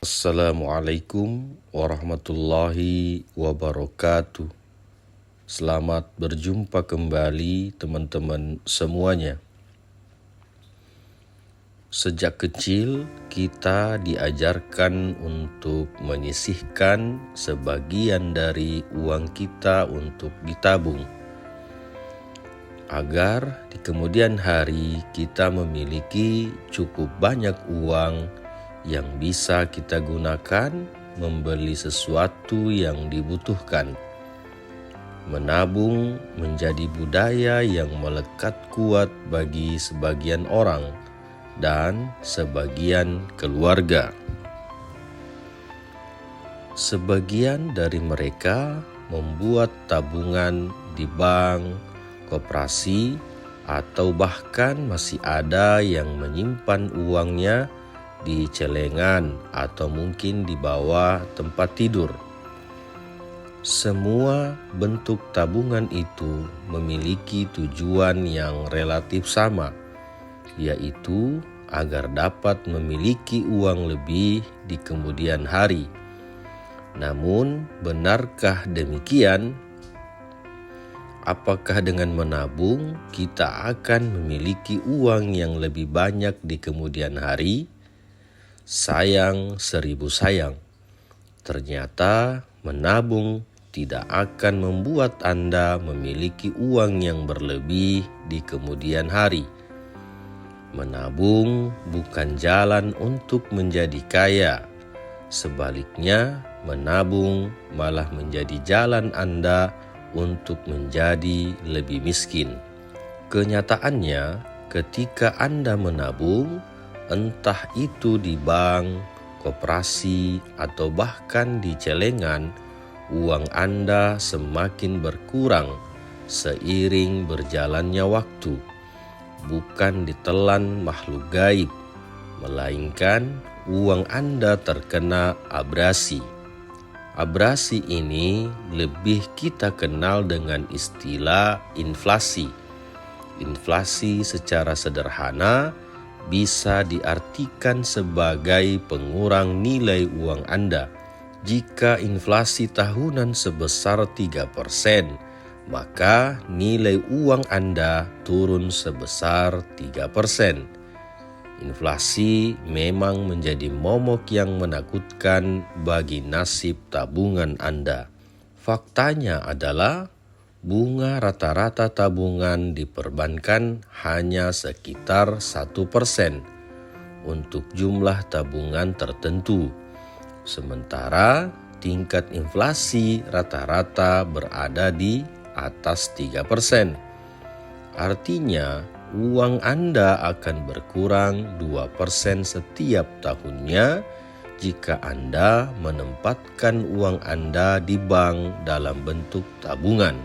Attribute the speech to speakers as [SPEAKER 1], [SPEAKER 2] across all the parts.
[SPEAKER 1] Assalamualaikum warahmatullahi wabarakatuh. Selamat berjumpa kembali teman-teman semuanya. Sejak kecil kita diajarkan untuk menyisihkan sebagian dari uang kita untuk ditabung, agar di kemudian hari kita memiliki cukup banyak uang yang bisa kita gunakan membeli sesuatu yang dibutuhkan. Menabung menjadi budaya yang melekat kuat bagi sebagian orang dan sebagian keluarga. Sebagian dari mereka membuat tabungan di bank, koperasi, atau bahkan masih ada yang menyimpan uangnya di celengan atau mungkin di bawah tempat tidur. Semua bentuk tabungan itu memiliki tujuan yang relatif sama, yaitu agar dapat memiliki uang lebih di kemudian hari. Namun, benarkah demikian? Apakah dengan menabung kita akan memiliki uang yang lebih banyak di kemudian hari? Sayang seribu sayang, ternyata menabung tidak akan membuat Anda memiliki uang yang berlebih di kemudian hari. Menabung bukan jalan untuk menjadi kaya. Sebaliknya, menabung malah menjadi jalan Anda untuk menjadi lebih miskin. Kenyataannya, ketika Anda menabung, entah itu di bank, koperasi, atau bahkan di celengan, uang Anda semakin berkurang seiring berjalannya waktu. Bukan ditelan makhluk gaib, melainkan uang Anda terkena abrasi. Abrasi ini lebih kita kenal dengan istilah inflasi. Inflasi secara sederhana bisa diartikan sebagai pengurang nilai uang Anda. Jika inflasi tahunan sebesar 3%, maka nilai uang Anda turun sebesar 3%. Inflasi memang menjadi momok yang menakutkan bagi nasib tabungan Anda. Faktanya adalah bunga rata-rata tabungan di perbankan hanya sekitar 1% untuk jumlah tabungan tertentu. Sementara tingkat inflasi rata-rata berada di atas 3%. Artinya, uang Anda akan berkurang 2% setiap tahunnya jika Anda menempatkan uang Anda di bank dalam bentuk tabungan.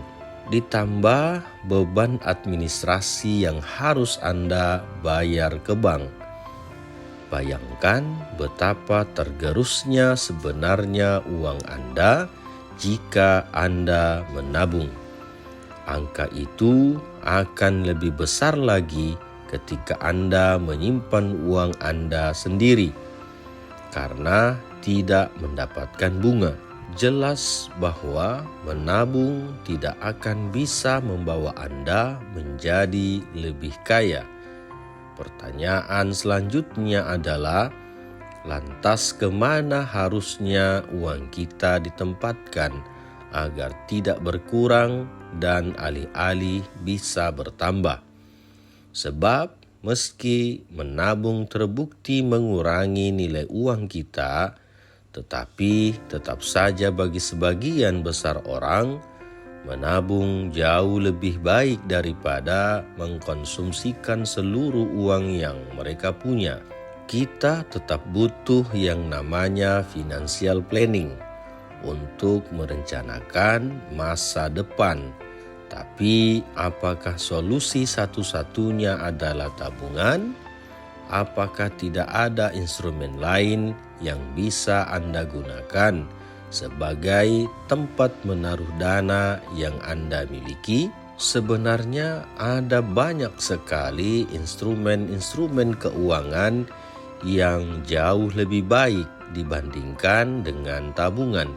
[SPEAKER 1] Ditambah beban administrasi yang harus Anda bayar ke bank. Bayangkan betapa tergerusnya sebenarnya uang Anda jika Anda menabung. Angka itu akan lebih besar lagi ketika Anda menyimpan uang Anda sendiri karena tidak mendapatkan bunga. Jelas bahwa menabung tidak akan bisa membawa Anda menjadi lebih kaya. Pertanyaan selanjutnya adalah, lantas kemana harusnya uang kita ditempatkan agar tidak berkurang dan alih-alih bisa bertambah? Sebab meski menabung terbukti mengurangi nilai uang kita, tetapi tetap saja bagi sebagian besar orang, menabung jauh lebih baik daripada mengkonsumsikan seluruh uang yang mereka punya. Kita tetap butuh yang namanya financial planning untuk merencanakan masa depan. Tapi apakah solusi satu-satunya adalah tabungan? Apakah tidak ada instrumen lain yang bisa Anda gunakan sebagai tempat menaruh dana yang Anda miliki? Sebenarnya ada banyak sekali instrumen-instrumen keuangan yang jauh lebih baik dibandingkan dengan tabungan.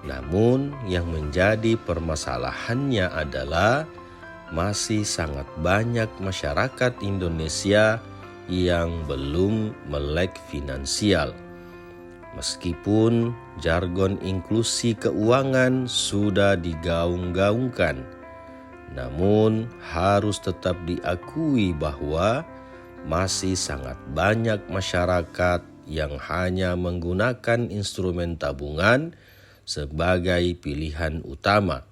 [SPEAKER 1] Namun, yang menjadi permasalahannya adalah masih sangat banyak masyarakat Indonesia yang belum melek finansial. Meskipun jargon inklusi keuangan sudah digaung-gaungkan, namun harus tetap diakui bahwa masih sangat banyak masyarakat yang hanya menggunakan instrumen tabungan sebagai pilihan utama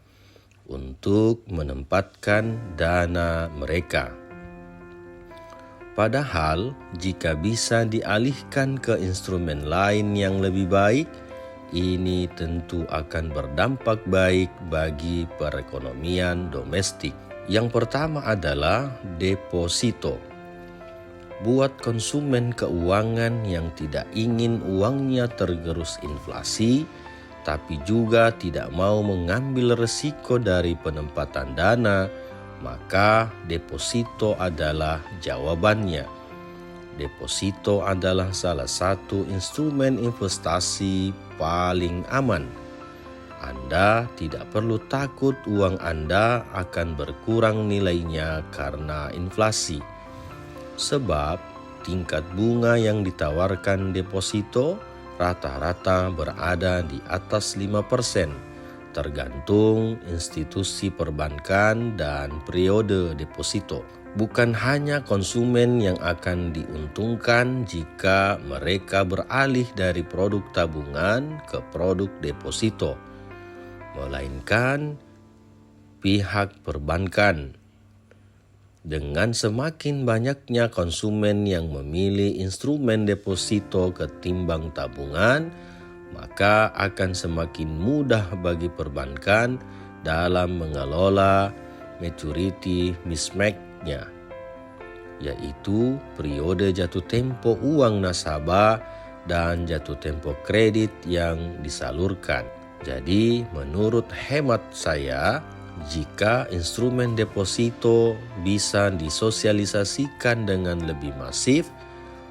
[SPEAKER 1] untuk menempatkan dana mereka. Padahal, jika bisa dialihkan ke instrumen lain yang lebih baik, ini tentu akan berdampak baik bagi perekonomian domestik. Yang pertama adalah deposito. Buat konsumen keuangan yang tidak ingin uangnya tergerus inflasi, tapi juga tidak mau mengambil resiko dari penempatan dana, maka deposito adalah jawabannya. Deposito adalah salah satu instrumen investasi paling aman. Anda tidak perlu takut uang Anda akan berkurang nilainya karena inflasi. Sebab tingkat bunga yang ditawarkan deposito rata-rata berada di atas 5%. Tergantung institusi perbankan dan periode deposito. Bukan hanya konsumen yang akan diuntungkan jika mereka beralih dari produk tabungan ke produk deposito, melainkan pihak perbankan. Dengan semakin banyaknya konsumen yang memilih instrumen deposito ketimbang tabungan, maka akan semakin mudah bagi perbankan dalam mengelola maturity mismatch-nya, yaitu periode jatuh tempo uang nasabah dan jatuh tempo kredit yang disalurkan. Jadi, menurut hemat saya, jika instrumen deposito bisa disosialisasikan dengan lebih masif,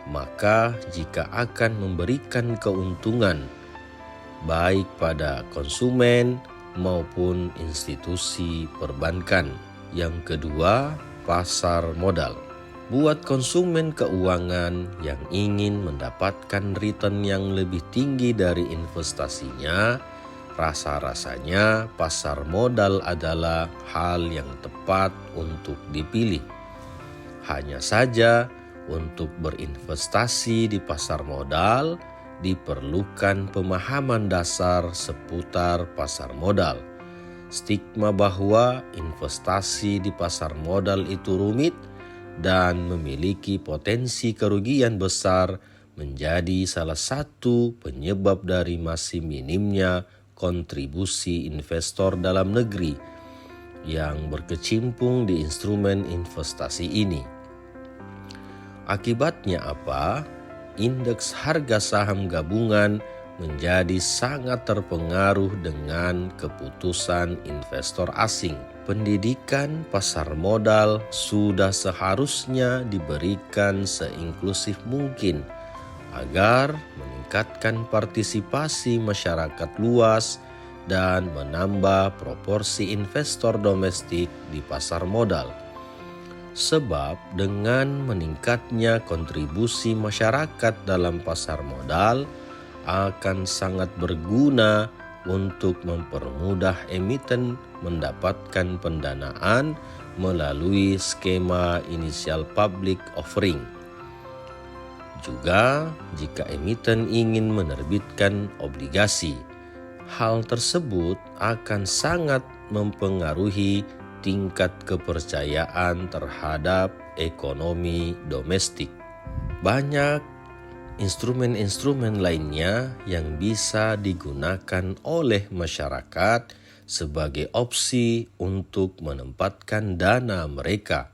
[SPEAKER 1] maka jika akan memberikan keuntungan baik pada konsumen maupun institusi perbankan. Yang kedua, pasar modal. Buat konsumen keuangan yang ingin mendapatkan return yang lebih tinggi dari investasinya, rasa-rasanya pasar modal adalah hal yang tepat untuk dipilih. Hanya saja, untuk berinvestasi di pasar modal, diperlukan pemahaman dasar seputar pasar modal. Stigma bahwa investasi di pasar modal itu rumit dan memiliki potensi kerugian besar menjadi salah satu penyebab dari masih minimnya kontribusi investor dalam negeri yang berkecimpung di instrumen investasi ini. Akibatnya apa? Indeks harga saham gabungan menjadi sangat terpengaruh dengan keputusan investor asing. Pendidikan pasar modal sudah seharusnya diberikan seinklusif mungkin agar meningkatkan partisipasi masyarakat luas dan menambah proporsi investor domestik di pasar modal. Sebab dengan meningkatnya kontribusi masyarakat dalam pasar modal akan sangat berguna untuk mempermudah emiten mendapatkan pendanaan melalui skema initial public offering. Juga jika emiten ingin menerbitkan obligasi, hal tersebut akan sangat mempengaruhi tingkat kepercayaan terhadap ekonomi domestik. Banyak instrumen-instrumen lainnya yang bisa digunakan oleh masyarakat sebagai opsi untuk menempatkan dana mereka,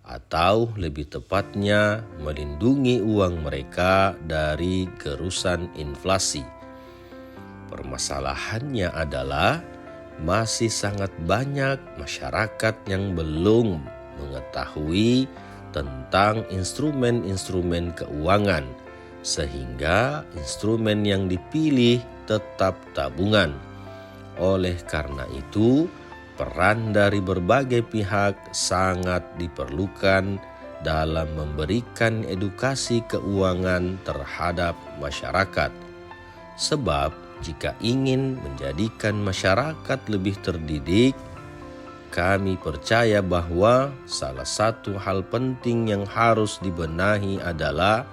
[SPEAKER 1] atau lebih tepatnya melindungi uang mereka dari gerusan inflasi. Permasalahannya adalah masih sangat banyak masyarakat yang belum mengetahui tentang instrumen-instrumen keuangan sehingga instrumen yang dipilih tetap tabungan. Oleh karena itu, peran dari berbagai pihak sangat diperlukan dalam memberikan edukasi keuangan terhadap masyarakat. Sebab jika ingin menjadikan masyarakat lebih terdidik, kami percaya bahwa salah satu hal penting yang harus dibenahi adalah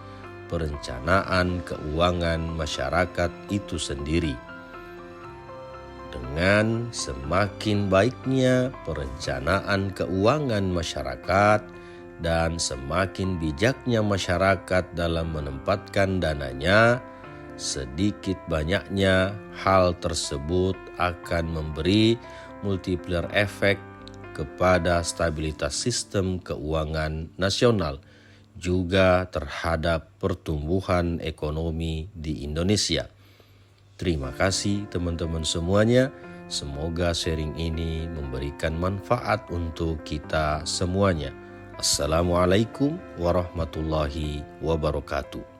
[SPEAKER 1] perencanaan keuangan masyarakat itu sendiri. Dengan semakin baiknya perencanaan keuangan masyarakat dan semakin bijaknya masyarakat dalam menempatkan dananya, sedikit banyaknya hal tersebut akan memberi multiplier efek kepada stabilitas sistem keuangan nasional, juga terhadap pertumbuhan ekonomi di Indonesia. Terima kasih teman-teman semuanya. Semoga sharing ini memberikan manfaat untuk kita semuanya. Assalamualaikum warahmatullahi wabarakatuh.